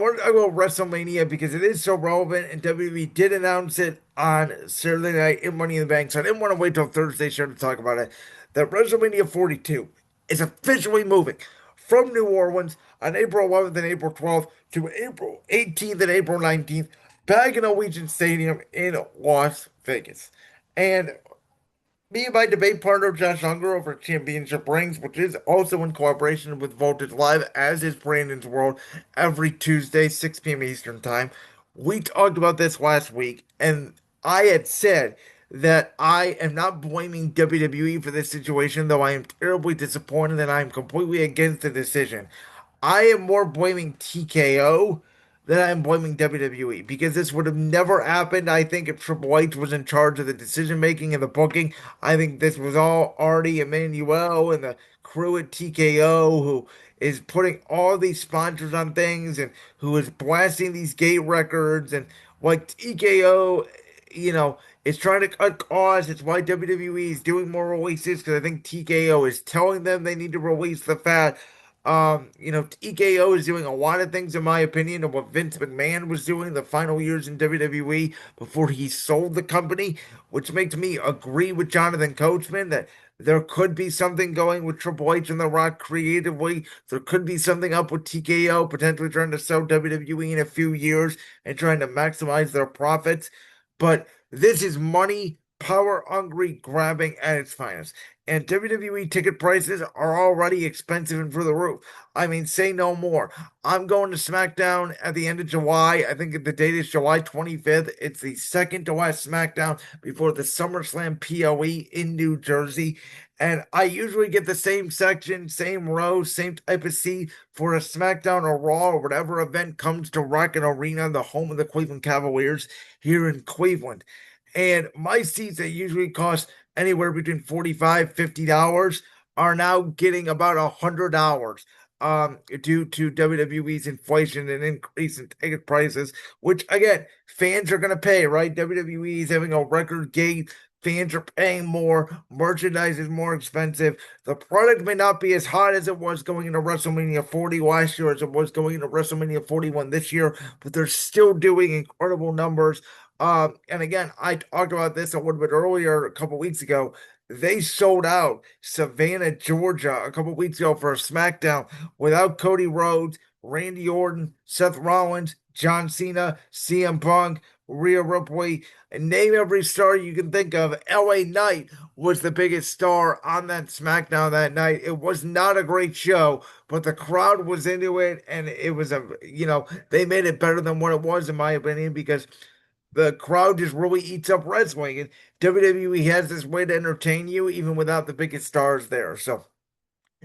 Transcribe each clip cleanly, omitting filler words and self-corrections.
want to talk about WrestleMania because it is so relevant, and WWE did announce it on Saturday night in Money in the Bank. So I didn't want to wait till Thursday show to talk about it. That WrestleMania 42 is officially moving from New Orleans on April 11th and April 12th to April 18th and April 19th back in Allegiant Stadium in Las Vegas. And me and my debate partner Josh Unger over Championship Rings, which is also in collaboration with Voltage Live, as is Brandon's World, every Tuesday, 6 p.m. Eastern Time. We talked about this last week, and I had said that I am not blaming WWE for this situation, though I am terribly disappointed and I am completely against the decision. I am more blaming TKO than I'm blaming WWE because this would have never happened. I think if Triple H was in charge of the decision making and the booking, I think this was all Artie Emanuel and the crew at TKO who is putting all these sponsors on things and who is blasting these gate records and like TKO, is trying to cut costs. It's why WWE is doing more releases because I think TKO is telling them they need to release the fat. TKO is doing a lot of things, in my opinion, of what Vince McMahon was doing the final years in WWE before he sold the company, which makes me agree with Jonathan Coachman that there could be something going with Triple H and The Rock creatively. There could be something up with TKO potentially trying to sell WWE in a few years and trying to maximize their profits. But this is money, power hungry grabbing at its finest. And WWE ticket prices are already expensive and through the roof. I mean, say no more. I'm going to SmackDown at the end of July. I think the date is July 25th. It's the second to last SmackDown before the SummerSlam PLE in New Jersey. And I usually get the same section, same row, same type of seat for a SmackDown or Raw or whatever event comes to Rocket Arena, the home of the Cleveland Cavaliers here in Cleveland. And my seats that usually cost anywhere between $45 to $50 are now getting about $100 due to WWE's inflation and increase in ticket prices, which again, fans are going to pay, right? WWE is having a record gate. Fans are paying more. Merchandise is more expensive. The product may not be as hot as it was going into WrestleMania 40 last year as it was going into WrestleMania 41 this year, but they're still doing incredible numbers. And again, I talked about this a little bit earlier, a couple weeks ago. They sold out Savannah, Georgia, a couple weeks ago for a SmackDown without Cody Rhodes, Randy Orton, Seth Rollins, John Cena, CM Punk, Rhea Ripley, and name every star you can think of. LA Knight was the biggest star on that SmackDown that night. It was not a great show, but the crowd was into it, and it was they made it better than what it was, in my opinion, because the crowd just really eats up wrestling. And WWE has this way to entertain you even without the biggest stars there. So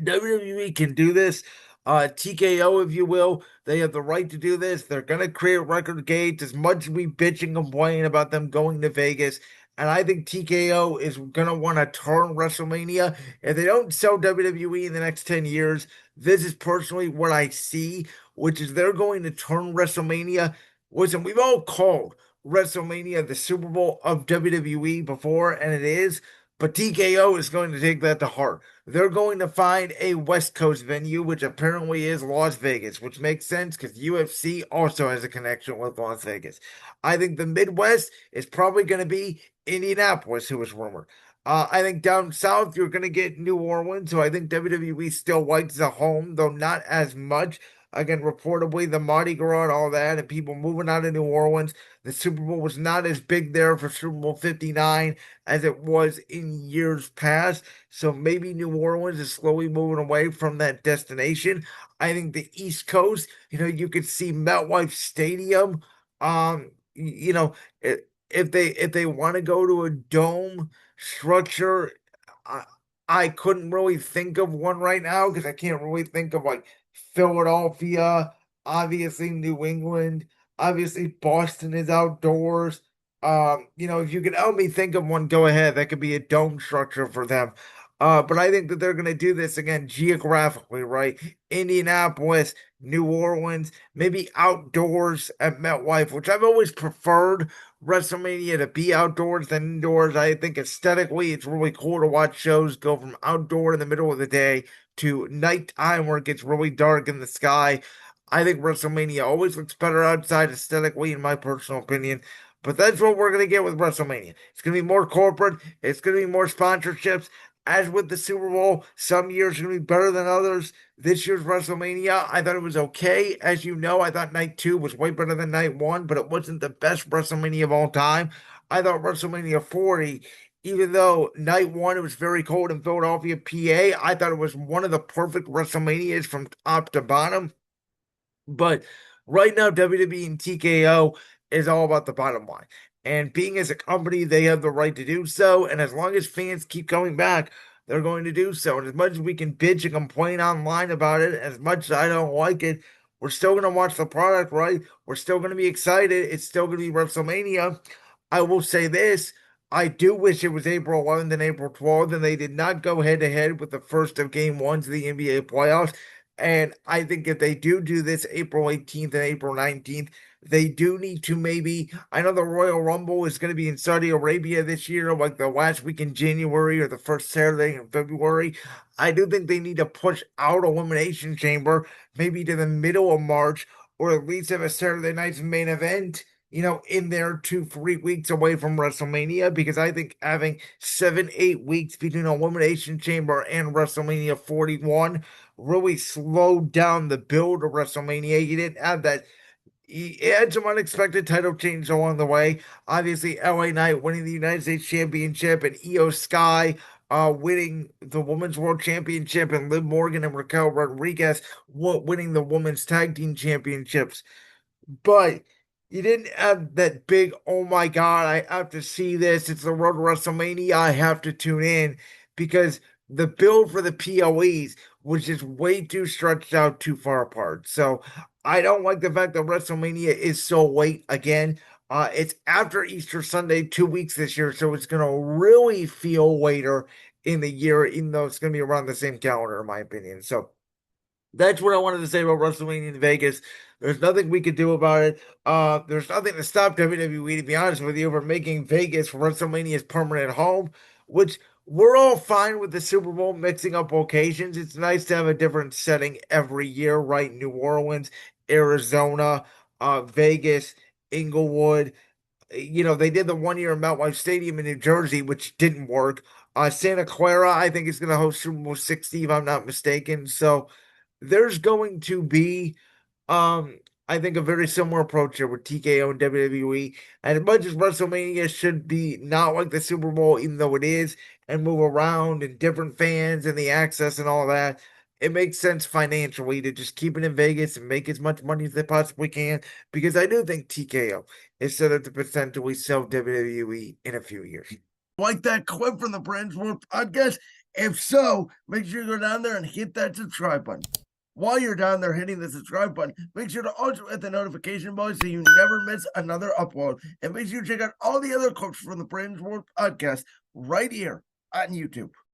WWE can do this. TKO, if you will, they have the right to do this. They're going to create record gates as much as we bitch and complain about them going to Vegas. And I think TKO is going to want to turn WrestleMania. If they don't sell WWE in the next 10 years, this is personally what I see, which is they're going to turn WrestleMania. Listen, we've all called WrestleMania the Super Bowl of WWE before, and it is, but TKO is going to take that to heart. They're going to find a West Coast venue, which apparently is Las Vegas, which makes sense because UFC also has a connection with Las Vegas. I think the Midwest is probably going to be Indianapolis, who is rumored. I think down south you're going to get New Orleans, so I think WWE still likes the home, though not as much. Again, reportedly the Mardi Gras and all that, and people moving out of New Orleans. The Super Bowl was not as big there for Super Bowl 59 as it was in years past. So maybe New Orleans is slowly moving away from that destination. I think the East Coast, you could see MetLife Stadium. You know, if they want to go to a dome structure, I, I couldn't really think of one right now because I can't really think of like Philadelphia, obviously New England, obviously Boston is outdoors. If you could help me think of one, go ahead. That could be a dome structure for them. But I think that they're going to do this again geographically, right? Indianapolis, New Orleans, maybe outdoors at MetLife, which I've always preferred WrestleMania to be outdoors than indoors. I think aesthetically, it's really cool to watch shows go from outdoor in the middle of the day to nighttime where it gets really dark in the sky. I think WrestleMania always looks better outside aesthetically, in my personal opinion. But that's what we're going to get with WrestleMania. It's going to be more corporate, it's going to be more sponsorships. As with the Super Bowl, some years are going to be better than others. This year's WrestleMania, I thought it was okay. As you know, I thought night two was way better than night one, but it wasn't the best WrestleMania of all time. I thought WrestleMania 40, even though night one it was very cold in Philadelphia, PA, I thought it was one of the perfect WrestleManias from top to bottom. But right now, WWE and TKO is all about the bottom line. And being as a company, they have the right to do so. And as long as fans keep coming back, they're going to do so. And as much as we can bitch and complain online about it, as much as I don't like it, we're still going to watch the product, right? We're still going to be excited. It's still going to be WrestleMania. I will say this. I do wish it was April 11th and April 12th, and they did not go head to head with the first of game ones of the NBA playoffs. And I think if they do this April 18th and April 19th, they do need to maybe. I know the Royal Rumble is going to be in Saudi Arabia this year, like the last week in January or the first Saturday in February. I do think they need to push out Elimination Chamber maybe to the middle of March, or at least have a Saturday night's main event, in there 2, 3 weeks away from WrestleMania, because I think having 7, 8 weeks between Elimination Chamber and WrestleMania 41 really slowed down the build of WrestleMania. You didn't have that. He had some unexpected title change along the way. Obviously, LA Knight winning the United States Championship and Io Sky winning the Women's World Championship, and Liv Morgan and Raquel Rodriguez winning the Women's Tag Team Championships. But you didn't have that big, oh my God, I have to see this. It's the road to WrestleMania. I have to tune in, because the build for the POEs was just way too stretched out, too far apart. So I don't like the fact that WrestleMania is so late again. It's after Easter Sunday, 2 weeks this year, so it's gonna really feel later in the year, even though it's gonna be around the same calendar, in my opinion. So that's what I wanted to say about WrestleMania in Vegas. There's nothing we could do about it. There's nothing to stop WWE, to be honest with you, from making Vegas WrestleMania's permanent home, which we're all fine with the Super Bowl mixing up locations. It's nice to have a different setting every year, right? New Orleans, Arizona, Vegas, Inglewood. They did the 1 year in MetLife Stadium in New Jersey, which didn't work. Santa Clara, I think, is going to host Super Bowl 60, if I'm not mistaken. So there's going to be, um, I think, a very similar approach here with TKO and WWE. And as much as WrestleMania should be not like the Super Bowl, even though it is, and move around and different fans and the access and all that, it makes sense financially to just keep it in Vegas and make as much money as they possibly can. Because I do think TKO is set up to potentially sell WWE in a few years. Like that clip from the Brands World podcast? If so, make sure you go down there and hit that subscribe button. While you're down there hitting the subscribe button, make sure to also hit the notification bell so you never miss another upload. And make sure you check out all the other clips from the Brands World podcast right here on YouTube.